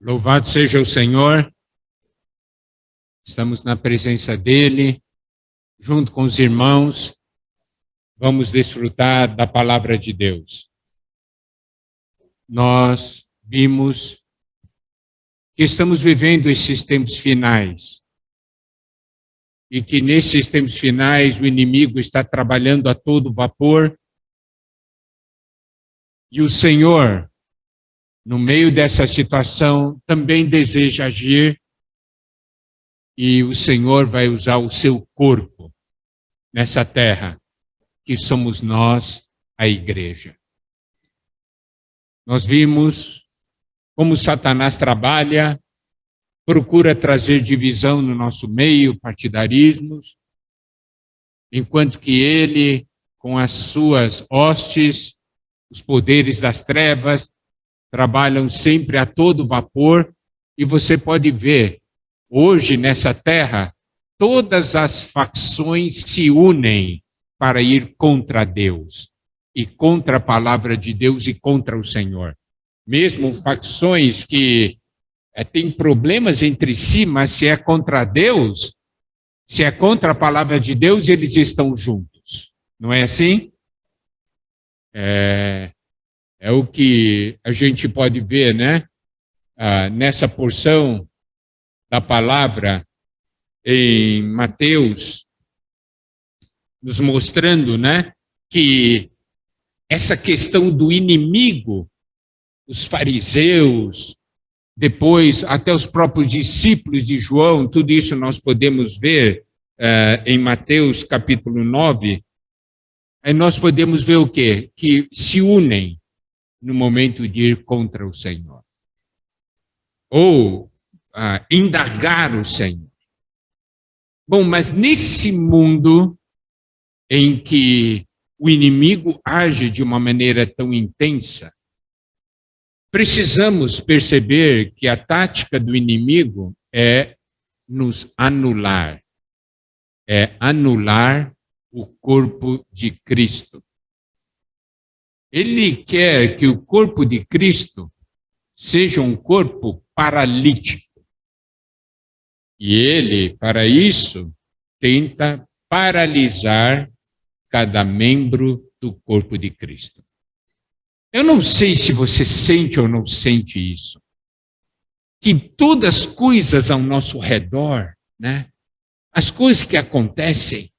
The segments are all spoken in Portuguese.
Louvado seja o Senhor, estamos na presença dEle, junto com os irmãos, vamos desfrutar da palavra de Deus. Nós vimos que estamos vivendo esses tempos finais, e que nesses tempos finais o inimigo está trabalhando a todo vapor, e o Senhor, no meio dessa situação, também deseja agir, e o Senhor vai usar o seu corpo nessa terra, que somos nós, a igreja. Nós vimos como Satanás trabalha, procura trazer divisão no nosso meio, partidarismos, enquanto que ele, com as suas hostes, os poderes das trevas, trabalham sempre a todo vapor, e você pode ver, hoje nessa terra, todas as facções se unem para ir contra Deus, e contra a palavra de Deus e contra o Senhor. Mesmo facções que têm problemas entre si, mas se é contra Deus, se é contra a palavra de Deus, eles estão juntos. Não é assim? É o que a gente pode ver, né? Nessa porção da palavra em Mateus, nos mostrando, né, que essa questão do inimigo, os fariseus, depois até os próprios discípulos de João, tudo isso nós podemos ver em Mateus capítulo 9, aí nós podemos ver o quê? Que se unem no momento de ir contra o Senhor. Ou indagar o Senhor. Bom, mas nesse mundo em que o inimigo age de uma maneira tão intensa, precisamos perceber que a tática do inimigo é nos anular. É anular o corpo de Cristo. Ele quer que o corpo de Cristo seja um corpo paralítico. E ele, para isso, tenta paralisar cada membro do corpo de Cristo. Eu não sei se você sente ou não sente isso, que todas as coisas ao nosso redor, né, as coisas que acontecem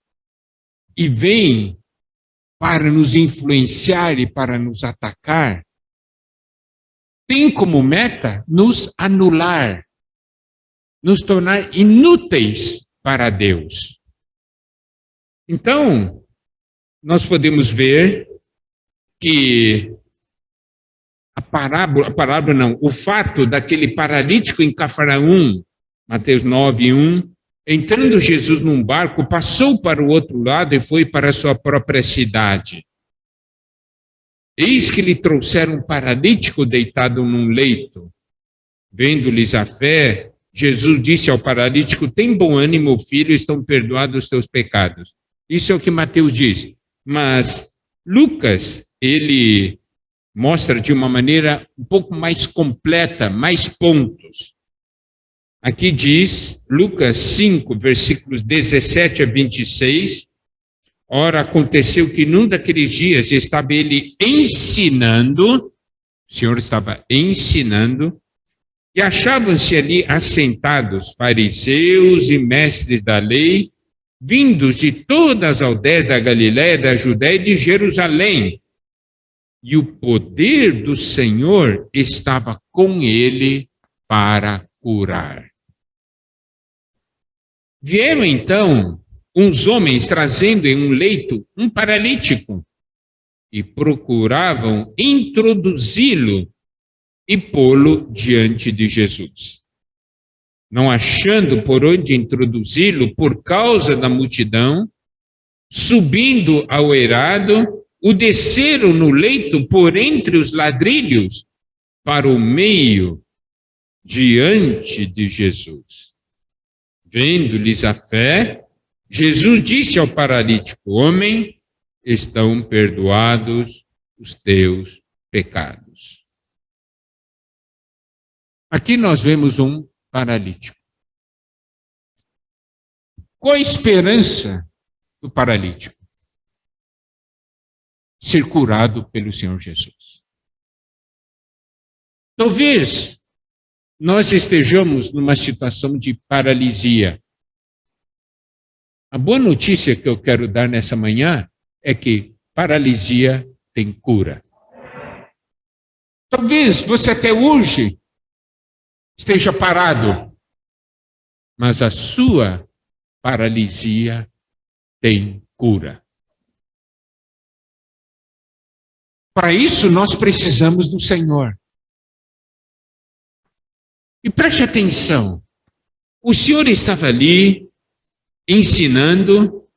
e vêm para nos influenciar e para nos atacar, tem como meta nos anular, nos tornar inúteis para Deus. Então, nós podemos ver que o fato daquele paralítico em Cafarnaum, Mateus 9:1, entrando Jesus num barco, passou para o outro lado e foi para a sua própria cidade. Eis que lhe trouxeram um paralítico deitado num leito. Vendo-lhes a fé, Jesus disse ao paralítico: tem bom ânimo, filho, estão perdoados os teus pecados. Isso é o que Mateus diz. Mas Lucas, ele mostra de uma maneira um pouco mais completa, mais pontos. Aqui diz, Lucas 5, versículos 17 a 26, ora, aconteceu que num daqueles dias estava ele ensinando, o Senhor estava ensinando, e achavam-se ali assentados fariseus e mestres da lei, vindos de todas as aldeias da Galiléia, da Judéia e de Jerusalém. E o poder do Senhor estava com ele para curar. Vieram então uns homens trazendo em um leito um paralítico e procuravam introduzi-lo e pô-lo diante de Jesus. Não achando por onde introduzi-lo por causa da multidão, subindo ao eirado, o desceram no leito por entre os ladrilhos para o meio diante de Jesus. Vendo-lhes a fé, Jesus disse ao paralítico: homem, estão perdoados os teus pecados. Aqui nós vemos um paralítico. Qual a esperança do paralítico? Ser curado pelo Senhor Jesus. Talvez nós estejamos numa situação de paralisia. A boa notícia que eu quero dar nessa manhã é que paralisia tem cura. Talvez você até hoje esteja parado, mas a sua paralisia tem cura. Para isso nós precisamos do Senhor. E preste atenção, o Senhor estava ali ensinando,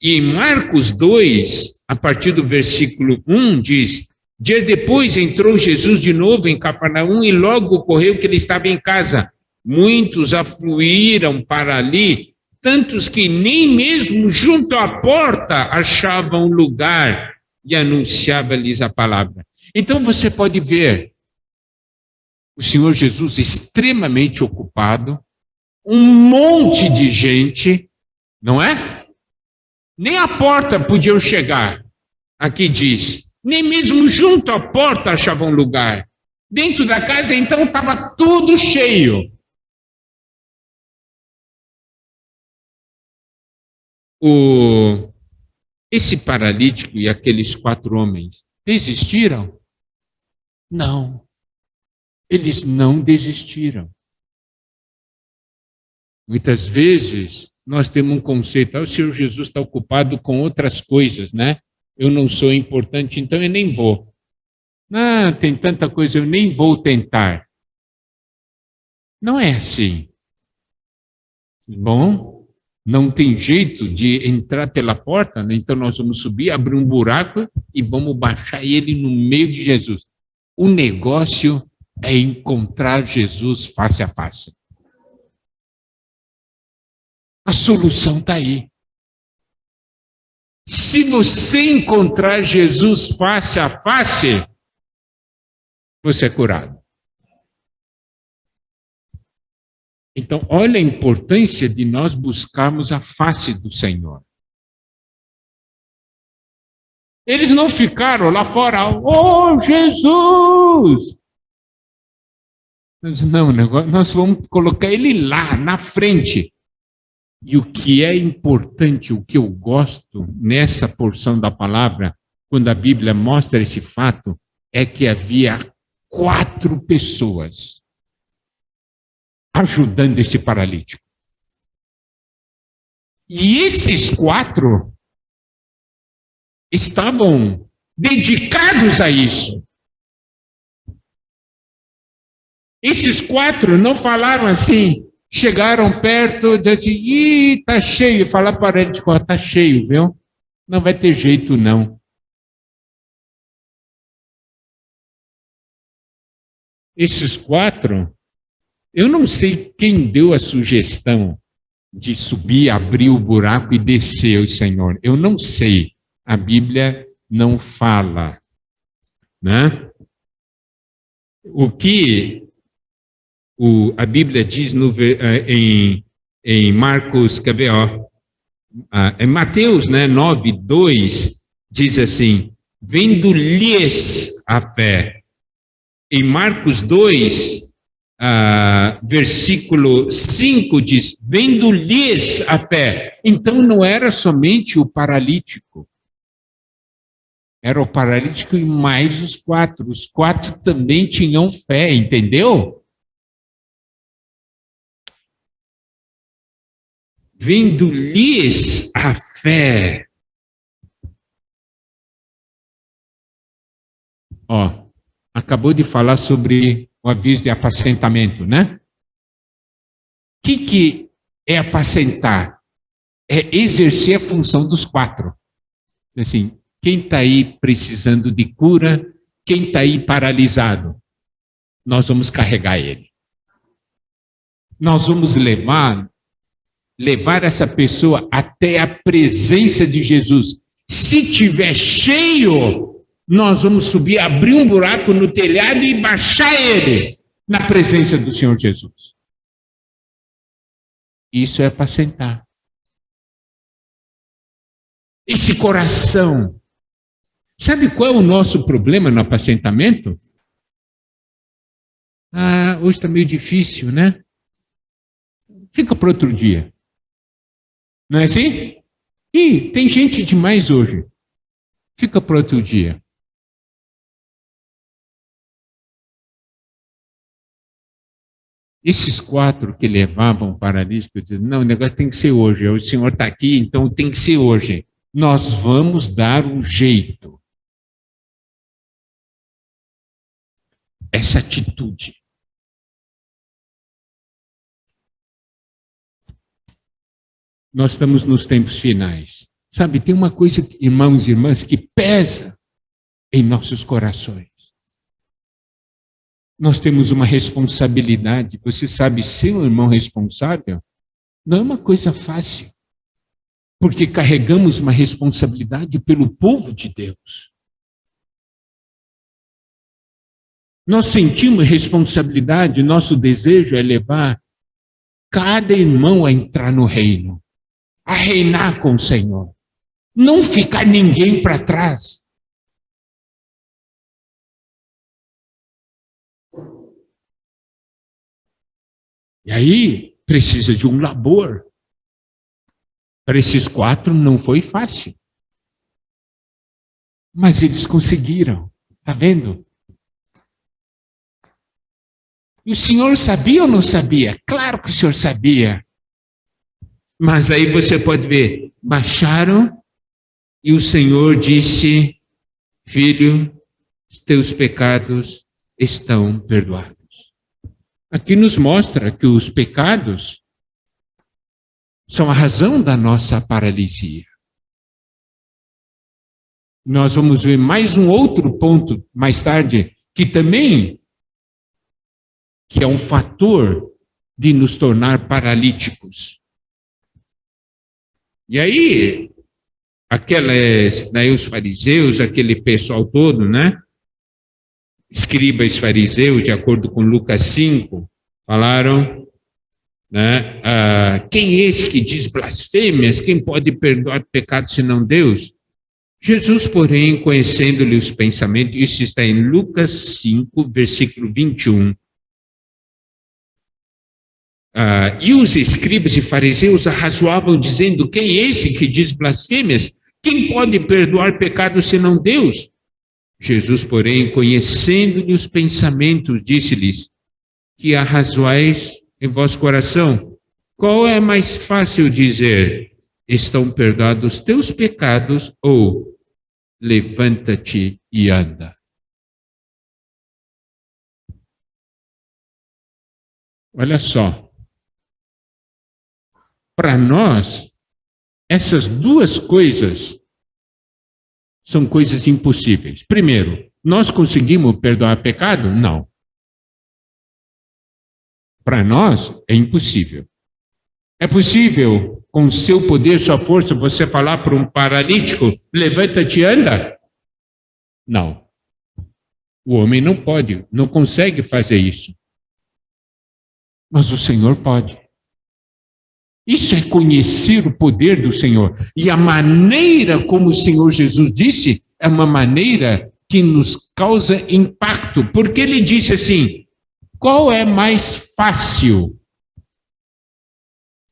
e em Marcos 2, a partir do versículo 1, diz: dias depois entrou Jesus de novo em Cafarnaum e logo ocorreu que ele estava em casa. Muitos afluíram para ali, tantos que nem mesmo junto à porta achavam lugar, e anunciava-lhes a palavra. Então você pode ver o Senhor Jesus extremamente ocupado, um monte de gente, não é? Nem à porta podiam chegar. Aqui diz, nem mesmo junto à porta achavam lugar. Dentro da casa, então, estava tudo cheio. Esse paralítico e aqueles 4 homens desistiram? Não. Eles não desistiram. Muitas vezes nós temos um conceito, o Senhor Jesus está ocupado com outras coisas, né? Eu não sou importante, então eu nem vou. Ah, tem tanta coisa, eu nem vou tentar. Não é assim. Bom, não tem jeito de entrar pela porta, né? Então nós vamos subir, abrir um buraco e vamos baixar ele no meio de Jesus. O negócio é encontrar Jesus face a face. A solução está aí. Se você encontrar Jesus face a face, você é curado. Então, olha a importância de nós buscarmos a face do Senhor. Eles não ficaram lá fora, oh Jesus! Não, nós vamos colocar ele lá, na frente. E o que é importante, o que eu gosto nessa porção da palavra, quando a Bíblia mostra esse fato, é que havia 4 pessoas ajudando esse paralítico. E esses 4 estavam dedicados a isso. Esses 4 não falaram assim, chegaram perto, disseram assim, ih, tá cheio, falar para o paralítico, tá cheio, viu? Não vai ter jeito, não. Esses 4, eu não sei quem deu a sugestão de subir, abrir o buraco e descer o Senhor. Eu não sei. A Bíblia não fala, né? O que a Bíblia diz em Marcos, quer ver, em Mateus, né, 9:2, diz assim, vendo-lhes a fé. Em Marcos 2, versículo 5 diz, vendo-lhes a fé. Então não era somente o paralítico. Era o paralítico e mais os 4. Os 4 também tinham fé, entendeu? Vendo-lhes a fé. Acabou de falar sobre o aviso de apacentamento, né? O que é apacentar? É exercer a função dos 4. Assim, quem está aí precisando de cura, quem está aí paralisado, nós vamos carregar ele. Nós vamos levar essa pessoa até a presença de Jesus. Se tiver cheio, nós vamos subir, abrir um buraco no telhado e baixar ele. na presença do Senhor Jesus. Isso é apacentar. Esse coração. Sabe qual é o nosso problema no apacentamento? Hoje está meio difícil, né? Fica para outro dia. Não é assim? Ih, tem gente demais hoje. Fica para outro dia. Esses 4 que levavam o paralítico diziam, não, o negócio tem que ser hoje. O Senhor está aqui, então tem que ser hoje. Nós vamos dar um jeito. Essa atitude. Nós estamos nos tempos finais. Sabe, tem uma coisa, irmãos e irmãs, que pesa em nossos corações. Nós temos uma responsabilidade. Você sabe, ser um irmão responsável não é uma coisa fácil. Porque carregamos uma responsabilidade pelo povo de Deus. Nós sentimos responsabilidade, nosso desejo é levar cada irmão a entrar no reino, a reinar com o Senhor. Não ficar ninguém para trás. E aí, precisa de um labor. Para esses 4 não foi fácil. Mas eles conseguiram. Está vendo? E o Senhor sabia ou não sabia? Claro que o Senhor sabia. Mas aí você pode ver, baixaram e o Senhor disse, filho, os teus pecados estão perdoados. Aqui nos mostra que os pecados são a razão da nossa paralisia. Nós vamos ver mais um outro ponto mais tarde, que é um fator de nos tornar paralíticos. E aí, os fariseus, aquele pessoal todo, né? Escribas fariseus, de acordo com Lucas 5, falaram, né? Quem é esse que diz blasfêmias? Quem pode perdoar pecados senão Deus? Jesus, porém, conhecendo-lhe os pensamentos, isso está em Lucas 5, versículo 21. E os escribas e fariseus arrazoavam, dizendo, quem é esse que diz blasfêmias? Quem pode perdoar pecados senão Deus? Jesus, porém, conhecendo-lhe os pensamentos, disse-lhes, que arrazoais em vosso coração? Qual é mais fácil dizer, estão perdoados os teus pecados, ou levanta-te e anda? Olha só. Para nós, essas duas coisas são coisas impossíveis. Primeiro, nós conseguimos perdoar pecado? Não. Para nós, é impossível. É possível, com seu poder, sua força, você falar para um paralítico, levanta-te e anda? Não. O homem não pode, não consegue fazer isso. Mas o Senhor pode. Isso é conhecer o poder do Senhor. E a maneira como o Senhor Jesus disse, é uma maneira que nos causa impacto. Porque ele disse assim, qual é mais fácil?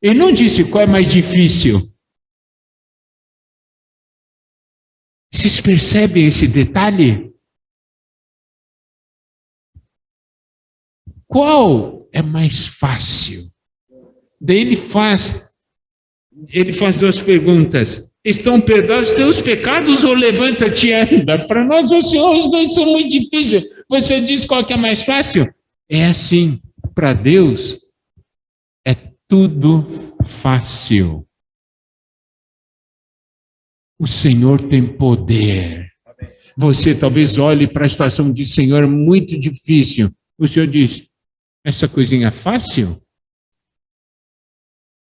Ele não disse qual é mais difícil. Vocês percebem esse detalhe? Qual é mais fácil? Daí ele faz 2 perguntas. Estão perdoados os teus pecados ou levanta-te e anda? Para nós, o Senhor, os dois são muito difíceis. Você diz qual que é mais fácil? É assim, para Deus, é tudo fácil. O Senhor tem poder. Você talvez olhe para a situação de Senhor, muito difícil. O Senhor diz, essa coisinha é fácil?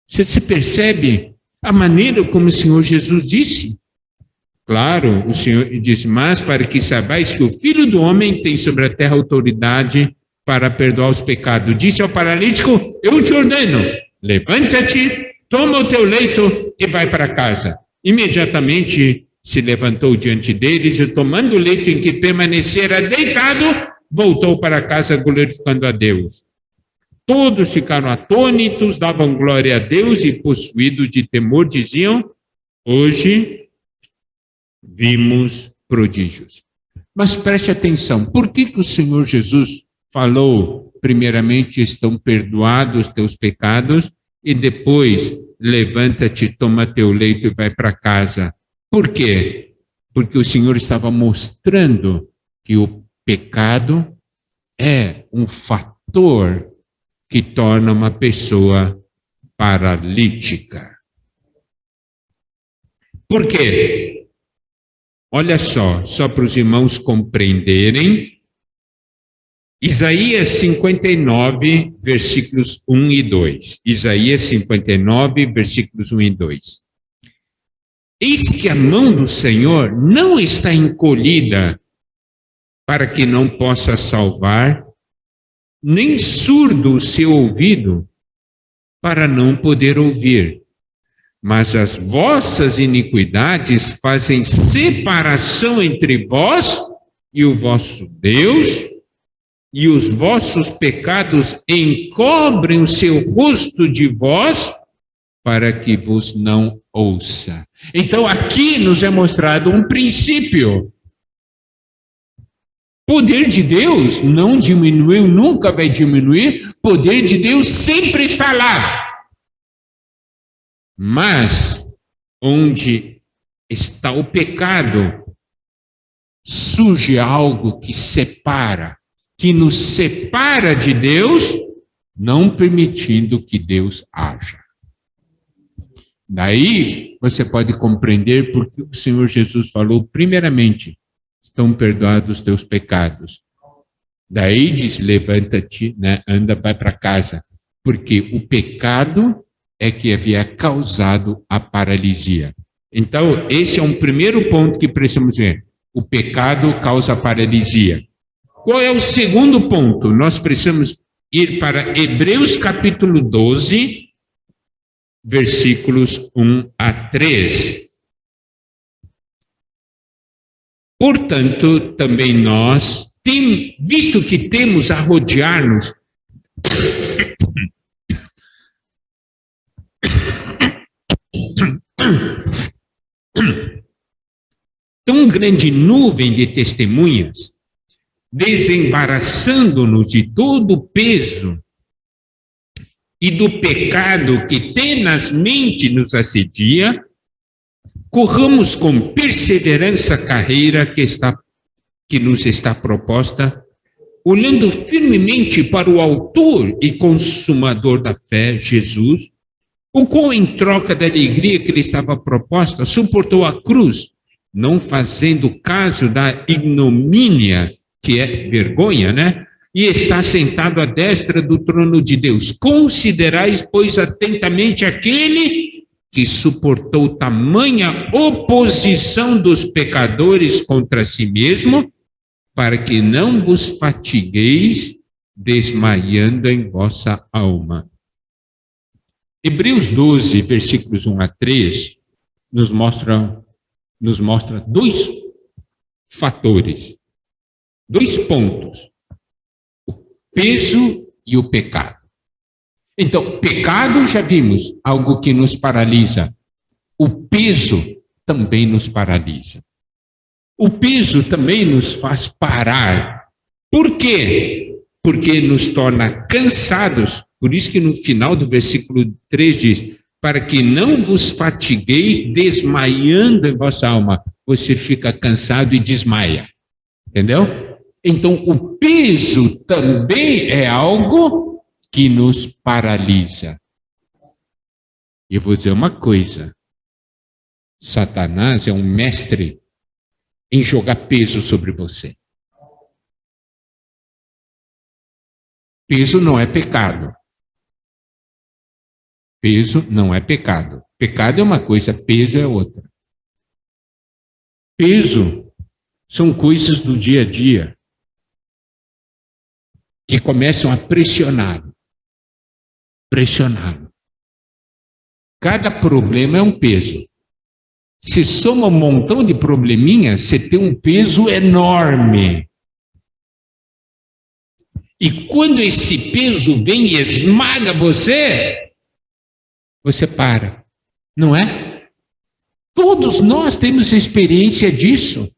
Você percebe a maneira como o Senhor Jesus disse? Claro, o Senhor disse, mas para que saibais que o Filho do Homem tem sobre a terra autoridade para perdoar os pecados. Disse ao paralítico: eu te ordeno, levanta-te, toma o teu leito e vai para casa. Imediatamente se levantou diante deles e, tomando o leito em que permanecera deitado, voltou para casa glorificando a Deus. Todos ficaram atônitos, davam glória a Deus e, possuídos de temor, diziam: hoje vimos prodígios. Mas preste atenção, por que o Senhor Jesus falou, primeiramente, estão perdoados os teus pecados, e depois, levanta-te, toma teu leito e vai para casa? Por quê? Porque o Senhor estava mostrando que o pecado é um fator que torna uma pessoa paralítica. Por quê? Olha só para os irmãos compreenderem. Isaías 59, versículos 1 e 2. Isaías 59, versículos 1 e 2. Eis que a mão do Senhor não está encolhida para que não possa salvar, nem surdo o seu ouvido para não poder ouvir. Mas as vossas iniquidades fazem separação entre vós e o vosso Deus, e os vossos pecados encobrem o seu rosto de vós, para que vos não ouça. Então aqui nos é mostrado um princípio. Poder de Deus não diminuiu, nunca vai diminuir. Poder de Deus sempre está lá. Mas onde está o pecado, surge algo que separa, que nos separa de Deus, não permitindo que Deus haja. Daí você pode compreender porque o Senhor Jesus falou, primeiramente, estão perdoados os teus pecados. Daí diz, levanta-te, né, anda, vai para casa. Porque o pecado é que havia causado a paralisia. Então, esse é um primeiro ponto que precisamos ver. O pecado causa paralisia. Qual é o segundo ponto? Nós precisamos ir para Hebreus capítulo 12, versículos 1 a 3. Portanto, também nós, visto que temos a rodear-nos tão grande nuvem de testemunhas, desembaraçando-nos de todo o peso e do pecado que tenazmente nos assedia, corramos com perseverança a carreira que nos está proposta, olhando firmemente para o autor e consumador da fé, Jesus, o qual, em troca da alegria que lhe estava proposta, suportou a cruz, não fazendo caso da ignomínia, que é vergonha, né? E está sentado à destra do trono de Deus. Considerais, pois, atentamente aquele que suportou tamanha oposição dos pecadores contra si mesmo, para que não vos fatigueis desmaiando em vossa alma. Hebreus 12, versículos 1 a 3, nos mostra dois fatores, dois pontos: o peso e o pecado. Então, pecado, já vimos, algo que nos paralisa. O peso também nos paralisa. O peso também nos faz parar. Por quê? Porque nos torna cansados. Por isso que no final do versículo 3 diz, para que não vos fatigueis desmaiando em vossa alma. Você fica cansado e desmaia. Entendeu? Então, o peso também é algo que nos paralisa. E eu vou dizer uma coisa. Satanás é um mestre em jogar peso sobre você. Peso não é pecado. Peso não é pecado. Pecado é uma coisa, peso é outra. Peso são coisas do dia a dia que começam a pressioná-lo. Pressioná-lo. Cada problema é um peso. Se soma um montão de probleminhas, você tem um peso enorme. E quando esse peso vem e esmaga você, você para. Não é? Todos nós temos experiência disso.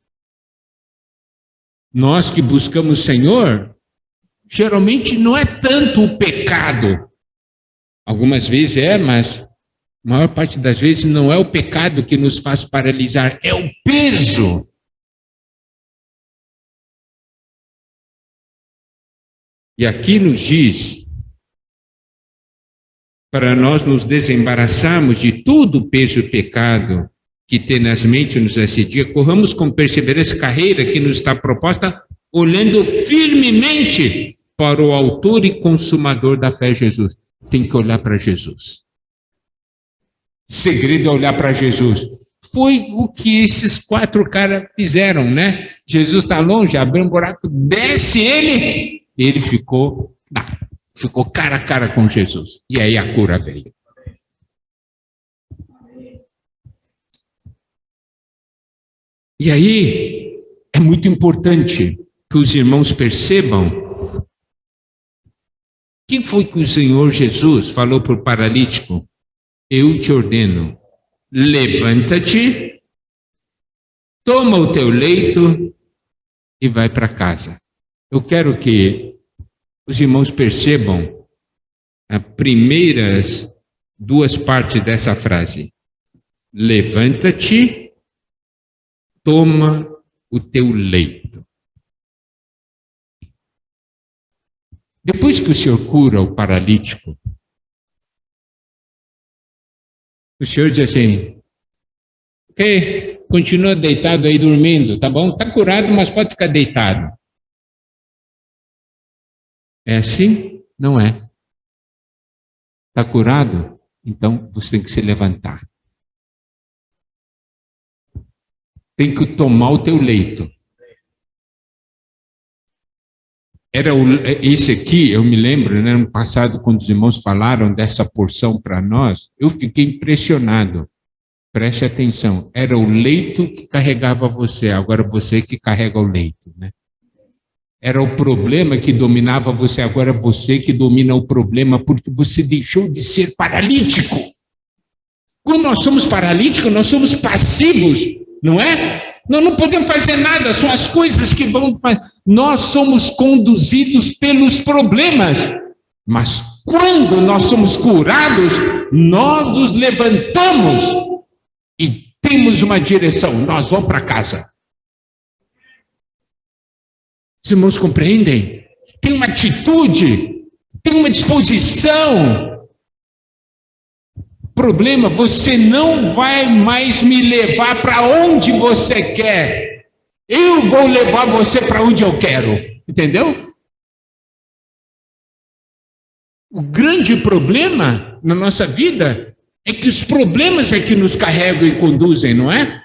Nós que buscamos o Senhor, geralmente não é tanto o pecado. Algumas vezes é, mas a maior parte das vezes não é o pecado que nos faz paralisar, é o peso. E aqui nos diz, para nós nos desembaraçarmos de todo o peso e pecado que tenazmente nos assedia, corramos com perseverança a carreira que nos está proposta, olhando firmemente para o autor e consumador da fé, Jesus. Tem que olhar para Jesus. Segredo é olhar para Jesus. Foi o que esses 4 caras fizeram, né? Jesus está longe, abriu um buraco, desce ele ficou cara a cara com Jesus. E aí a cura veio. E aí é muito importante que os irmãos percebam o que foi que o Senhor Jesus falou para o paralítico. Eu te ordeno, levanta-te, toma o teu leito e vai para casa. Eu quero que os irmãos percebam as primeiras 2 partes dessa frase. Levanta-te, toma o teu leito. Depois que o Senhor cura o paralítico, o Senhor diz assim, ok, continua deitado aí dormindo, tá bom? Está curado, mas pode ficar deitado. É assim? Não é. Está curado? Então você tem que se levantar. Tem que tomar o teu leito. Esse aqui, eu me lembro, né, no passado, quando os irmãos falaram dessa porção para nós, eu fiquei impressionado. Preste atenção, era o leito que carregava você, agora você que carrega o leito, né? Era o problema que dominava você, agora é você que domina o problema, porque você deixou de ser paralítico. Quando nós somos paralíticos, nós somos passivos, não é? Nós não podemos fazer nada, são as coisas que vão... Nós somos conduzidos pelos problemas, mas quando nós somos curados, nós nos levantamos e temos uma direção, nós vamos para casa. Os irmãos compreendem? Tem uma atitude, tem uma disposição. Problema, você não vai mais me levar para onde você quer. Eu vou levar você para onde eu quero. Entendeu? O grande problema na nossa vida é que os problemas é que nos carregam e conduzem, não é?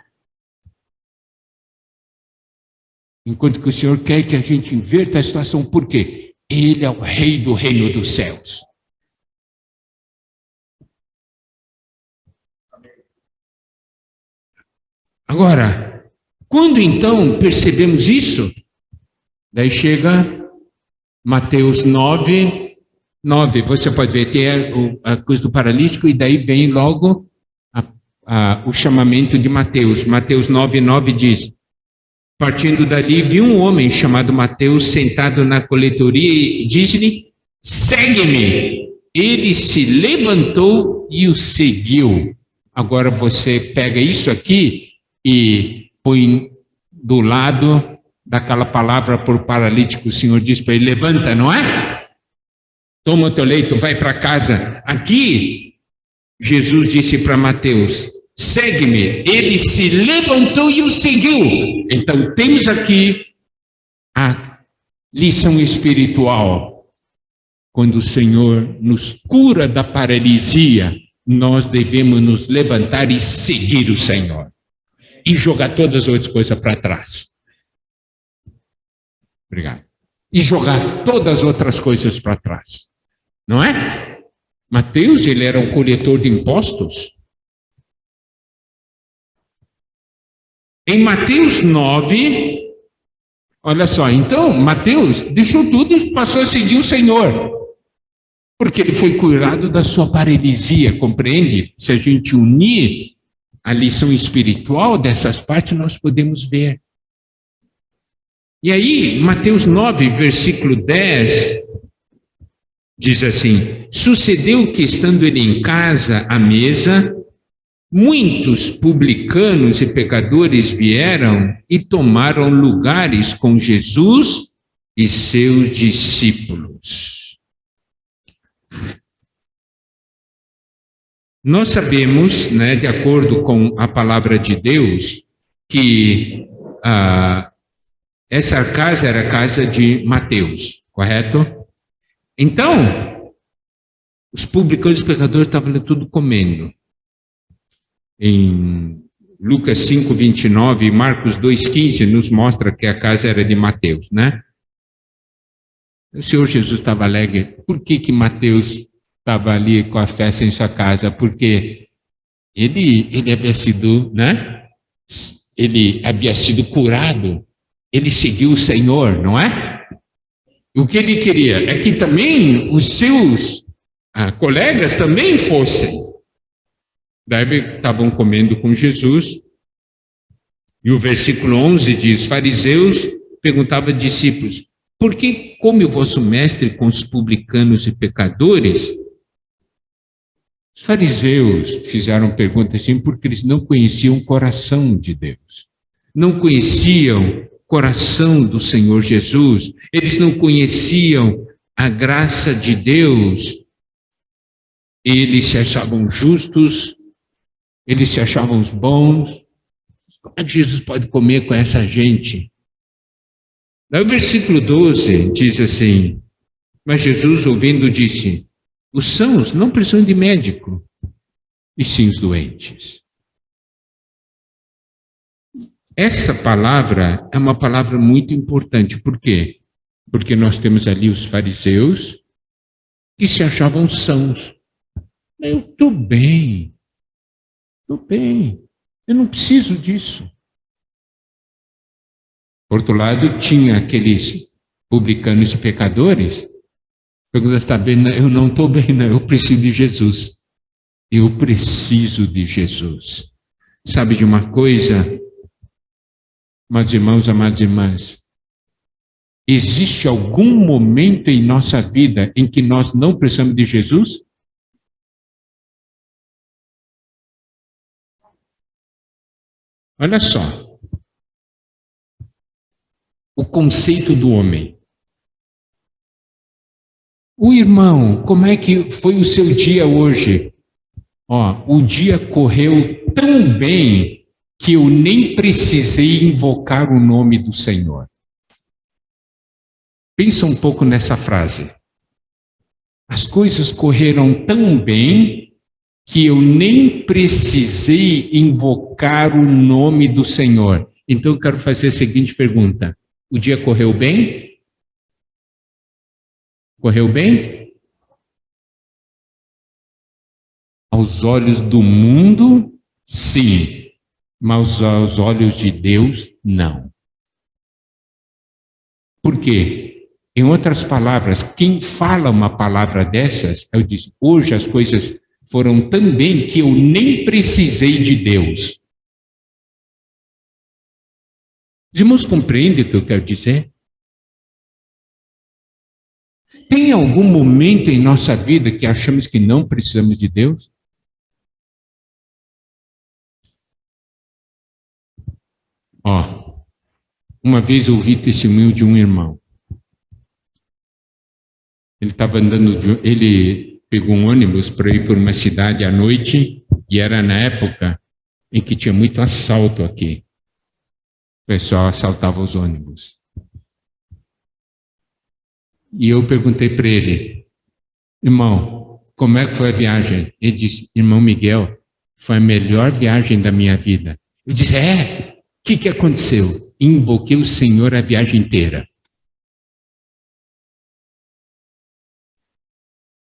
Enquanto que o Senhor quer que a gente inverta a situação. Por quê? Ele é o rei do reino dos céus. Agora, quando então percebemos isso, daí chega Mateus 9, você pode ver, tem a coisa do paralítico, e daí vem logo o chamamento de Mateus. Mateus 9 diz, partindo dali, viu um homem chamado Mateus sentado na coletoria e disse-lhe, segue-me. Ele se levantou e o seguiu. Agora você pega isso aqui e põe do lado daquela palavra por paralítico. O Senhor diz para ele, levanta, não é? Toma o teu leito, vai para casa. Aqui, Jesus disse para Mateus, segue-me. Ele se levantou e o seguiu. Então, temos aqui a lição espiritual. Quando o Senhor nos cura da paralisia, nós devemos nos levantar e seguir o Senhor. E jogar todas as outras coisas para trás. Obrigado. e jogar todas as outras coisas para trás. Não é? Mateus, ele era um coletor de impostos. Em Mateus 9, olha só, então Mateus deixou tudo e passou a seguir o Senhor. Porque ele foi curado da sua paralisia, compreende? Se a gente unir a lição espiritual dessas partes, nós podemos ver. E aí, Mateus 9, versículo 10, diz assim: sucedeu que, estando ele em casa, à mesa, muitos publicanos e pecadores vieram e tomaram lugares com Jesus e seus discípulos. Nós sabemos, né, de acordo com a palavra de Deus, que essa casa era a casa de Mateus, correto? Então, os publicanos e pecadores estavam ali tudo comendo. Em Lucas 5, 29 e Marcos 2, 15 nos mostra que a casa era de Mateus, né? O Senhor Jesus estava alegre. Por que Mateus estava ali com a festa em sua casa? Porque ele havia sido, né? Ele havia sido curado. Ele seguiu o Senhor, não é? O que ele queria é que também os seus colegas também fossem. Daí estavam comendo com Jesus. E o versículo 11 diz: fariseus perguntavam aos discípulos: por que come o vosso mestre com os publicanos e pecadores? Os fariseus fizeram pergunta assim porque eles não conheciam o coração de Deus. Não conheciam o coração do Senhor Jesus. Eles não conheciam a graça de Deus. Eles se achavam justos. Eles se achavam os bons. Como é que Jesus pode comer com essa gente? Daí o versículo 12 diz assim: mas Jesus, ouvindo, disse: os sãos não precisam de médico, e sim os doentes. Essa palavra é uma palavra muito importante. Por quê? Porque nós temos ali os fariseus que se achavam sãos. Eu estou bem, eu não preciso disso. Por outro lado, tinha aqueles publicanos e pecadores. Pergunta: está bem? Eu não estou bem, não. Eu preciso de Jesus. Eu preciso de Jesus. Sabe de uma coisa, amados irmãos, amadas irmãs? Existe algum momento em nossa vida em que nós não precisamos de Jesus? Olha só. O conceito do homem. O irmão, como é que foi o seu dia hoje? O dia correu tão bem que eu nem precisei invocar o nome do Senhor. Pensa um pouco nessa frase. As coisas correram tão bem que eu nem precisei invocar o nome do Senhor. Então eu quero fazer a seguinte pergunta: o dia correu bem? Correu bem? Aos olhos do mundo, sim. Mas aos olhos de Deus, não. Por quê? Em outras palavras, quem fala uma palavra dessas, eu disse: hoje as coisas foram tão bem que eu nem precisei de Deus. Os irmãos compreendem o que eu quero dizer? Tem algum momento em nossa vida que achamos que não precisamos de Deus? Uma vez eu ouvi testemunho de um irmão. Ele estava andando, ele pegou um ônibus para ir por uma cidade à noite, e era na época em que tinha muito assalto aqui. O pessoal assaltava os ônibus. E eu perguntei para ele: irmão, como é que foi a viagem? Ele disse: irmão Miguel, foi a melhor viagem da minha vida. Eu disse: o que aconteceu? Invoquei o Senhor a viagem inteira.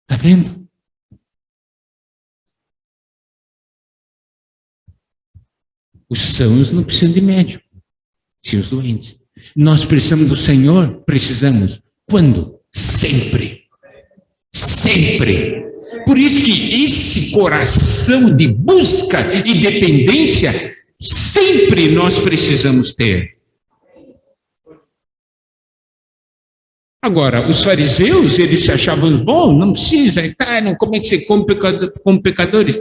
Está vendo? Os sãos não precisam de médico, sim os doentes. Nós precisamos do Senhor? Precisamos. Quando? Sempre. Sempre. Por isso que esse coração de busca e dependência, sempre nós precisamos ter. Agora, os fariseus, eles se achavam, bom, não precisa, como é que você come com pecadores?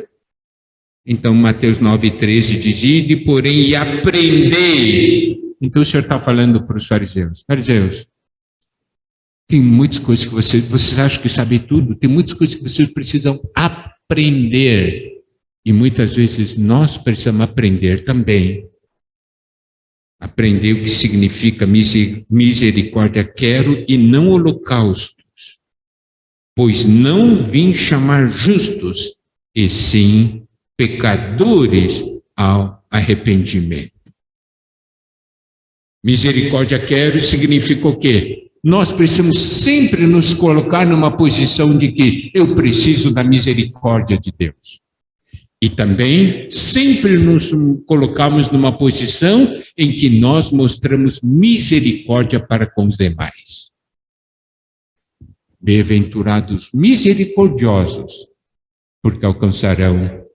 Então, Mateus 9,13 diz, ide, porém, e aprendei. Então, o Senhor está falando para os fariseus. Fariseus, tem muitas coisas que vocês acham que sabem tudo, tem muitas coisas que vocês precisam aprender. E muitas vezes nós precisamos aprender também. Aprender o que significa misericórdia, quero, e não holocaustos. Pois não vim chamar justos, e sim pecadores ao arrependimento. Misericórdia quero significa o quê? Nós precisamos sempre nos colocar numa posição de que eu preciso da misericórdia de Deus. E também sempre nos colocamos numa posição em que nós mostramos misericórdia para com os demais. Bem-aventurados misericordiosos, porque alcançarão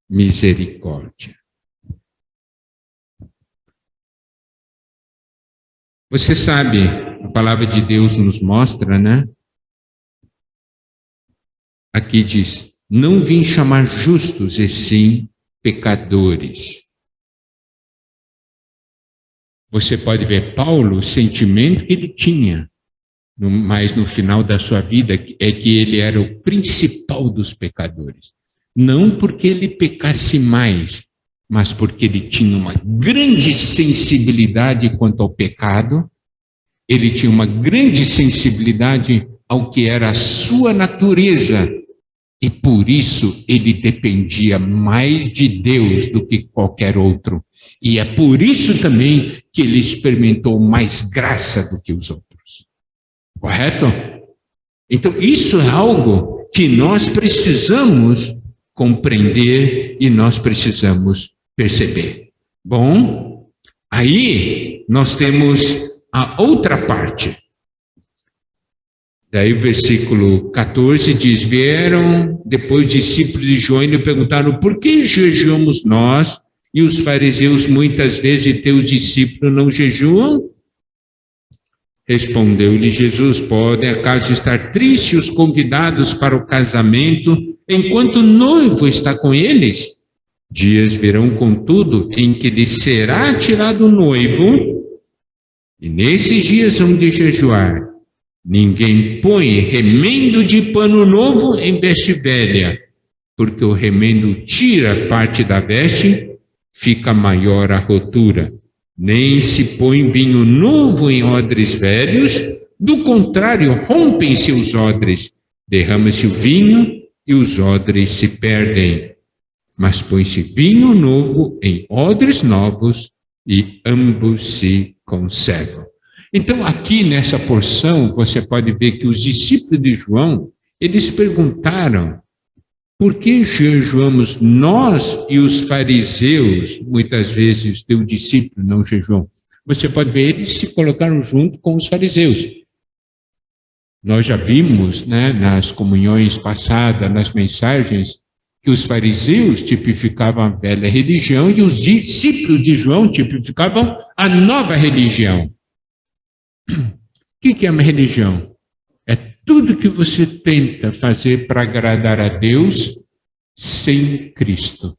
misericórdia. Você sabe, a palavra de Deus nos mostra, né? Aqui diz, não vim chamar justos, e sim pecadores. Você pode ver Paulo, o sentimento que ele tinha, mas no final da sua vida, é que ele era o principal dos pecadores. Não porque ele pecasse mais, mas porque ele tinha uma grande sensibilidade quanto ao pecado, ele tinha uma grande sensibilidade ao que era a sua natureza, e por isso ele dependia mais de Deus do que qualquer outro. E é por isso também que ele experimentou mais graça do que os outros. Correto? Então isso é algo que nós precisamos compreender e nós precisamos perceber. Bom, aí nós temos a outra parte. Daí o versículo 14 diz, vieram depois discípulos de João e lhe perguntaram, por que jejuamos nós e os fariseus muitas vezes e teus discípulos não jejuam? Respondeu-lhe Jesus, podem acaso estar tristes os convidados para o casamento, enquanto o noivo está com eles? Dias virão, contudo, em que lhe será tirado o noivo, e nesses dias hão de jejuar. Ninguém põe remendo de pano novo em veste velha, porque o remendo tira parte da veste, fica maior a rotura. Nem se põe vinho novo em odres velhos, do contrário, rompem-se os odres, derrama-se o vinho e os odres se perdem. Mas põe-se vinho novo em odres novos e ambos se conservam. Então, aqui nessa porção, você pode ver que os discípulos de João, eles perguntaram, por que jejuamos nós e os fariseus, muitas vezes os teus discípulos não jejuam? Você pode ver, eles se colocaram junto com os fariseus. Nós já vimos, né, nas comunhões passadas, nas mensagens, que os fariseus tipificavam a velha religião e os discípulos de João tipificavam a nova religião. O que é uma religião? É tudo que você tenta fazer para agradar a Deus sem Cristo.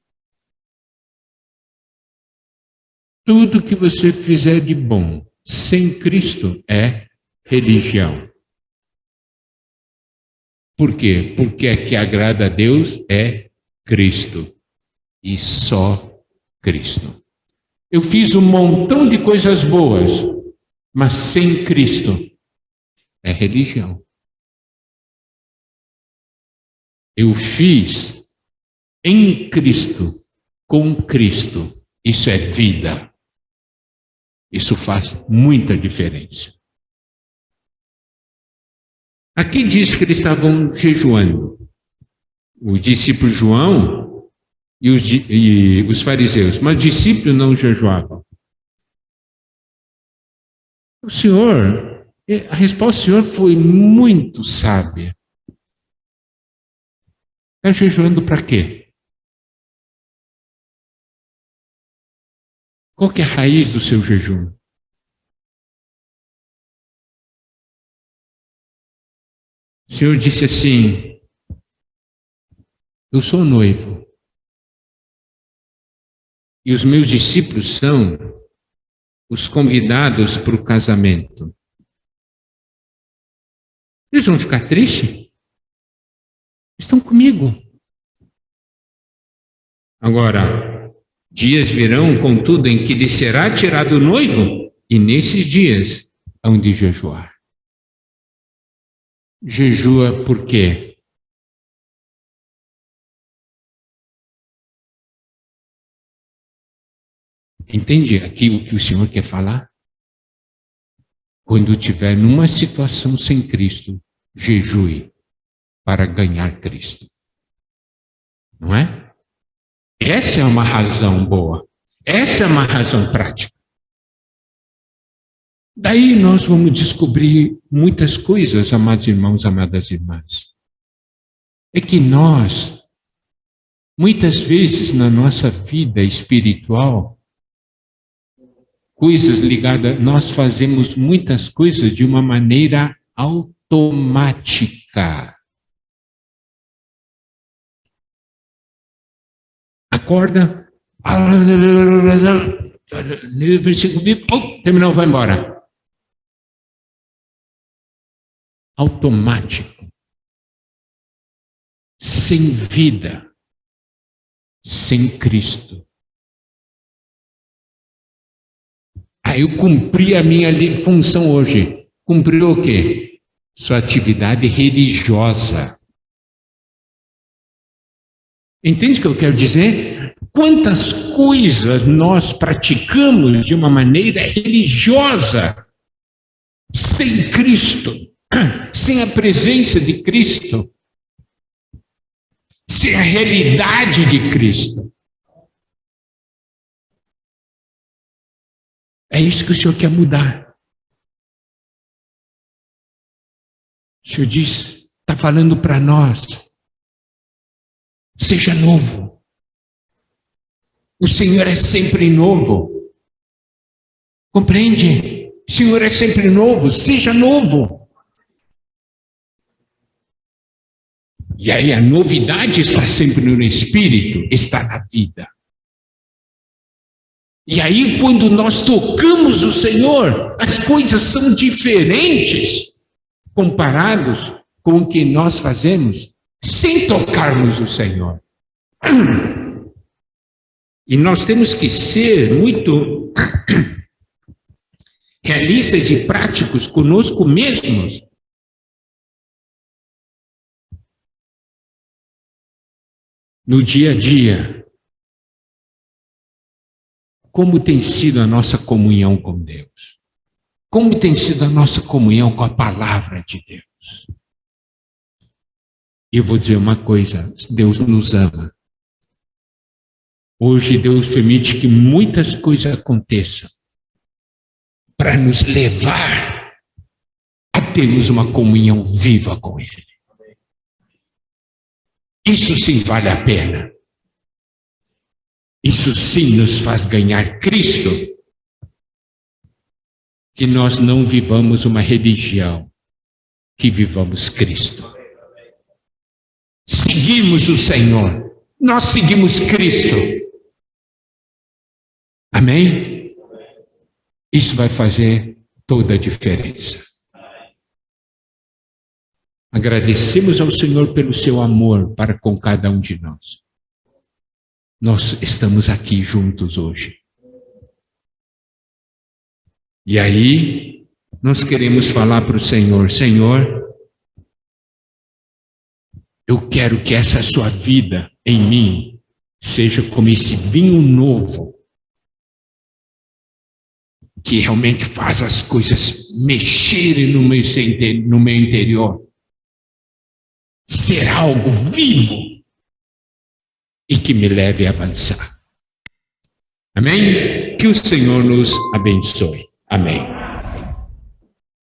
Tudo que você fizer de bom sem Cristo é religião. Por quê? Porque a que agrada a Deus é Cristo. E só Cristo. Eu fiz um montão de coisas boas, mas sem Cristo é religião. Eu fiz em Cristo, com Cristo, isso é vida. Isso faz muita diferença. Aqui diz que eles estavam jejuando. O discípulo João e os fariseus, mas os discípulos não jejuavam. O Senhor, a resposta do Senhor foi muito sábia. Está jejuando para quê? Qual que é a raiz do seu jejum? O Senhor disse assim: eu sou noivo. E os meus discípulos são os convidados para o casamento. Eles vão ficar tristes? Estão comigo. Agora, dias virão, contudo, em que lhe será tirado o noivo, e nesses dias hão de jejuar. Jejua por quê? Entende aqui o que o Senhor quer falar? Quando estiver numa situação sem Cristo, jejue para ganhar Cristo. Não é? Essa é uma razão boa. Essa é uma razão prática. Daí nós vamos descobrir muitas coisas, amados irmãos, amadas irmãs. É que nós, muitas vezes na nossa vida espiritual, coisas ligadas, nós fazemos muitas coisas de uma maneira automática. Acorda, versículo bíblico, terminou, vai embora. Automático. Sem vida. Sem Cristo. Aí eu cumpri a minha função hoje. Cumpriu o quê? Sua atividade religiosa. Entende o que eu quero dizer? Quantas coisas nós praticamos de uma maneira religiosa, sem Cristo, sem a presença de Cristo, sem a realidade de Cristo. É isso que o Senhor quer mudar. O Senhor diz, está falando para nós, seja novo. O Senhor é sempre novo. Compreende? O Senhor é sempre novo, seja novo. E aí a novidade está sempre no Espírito, está na vida. E aí quando nós tocamos o Senhor, as coisas são diferentes comparados com o que nós fazemos sem tocarmos o Senhor. E nós temos que ser muito realistas e práticos conosco mesmos. No dia a dia, como tem sido a nossa comunhão com Deus? Como tem sido a nossa comunhão com a palavra de Deus? E eu vou dizer uma coisa, Deus nos ama. Hoje Deus permite que muitas coisas aconteçam para nos levar a termos uma comunhão viva com Ele. Isso sim vale a pena. Isso sim nos faz ganhar Cristo. Que nós não vivamos uma religião, que vivamos Cristo. Seguimos o Senhor. Nós seguimos Cristo. Amém? Isso vai fazer toda a diferença. Agradecemos ao Senhor pelo seu amor para com cada um de nós. Nós estamos aqui juntos hoje. E aí, nós queremos falar para o Senhor, Senhor, eu quero que essa sua vida em mim seja como esse vinho novo, que realmente faz as coisas mexerem no meu interior. ser algo vivo e que me leve a avançar. Amém? Que o Senhor nos abençoe. Amém.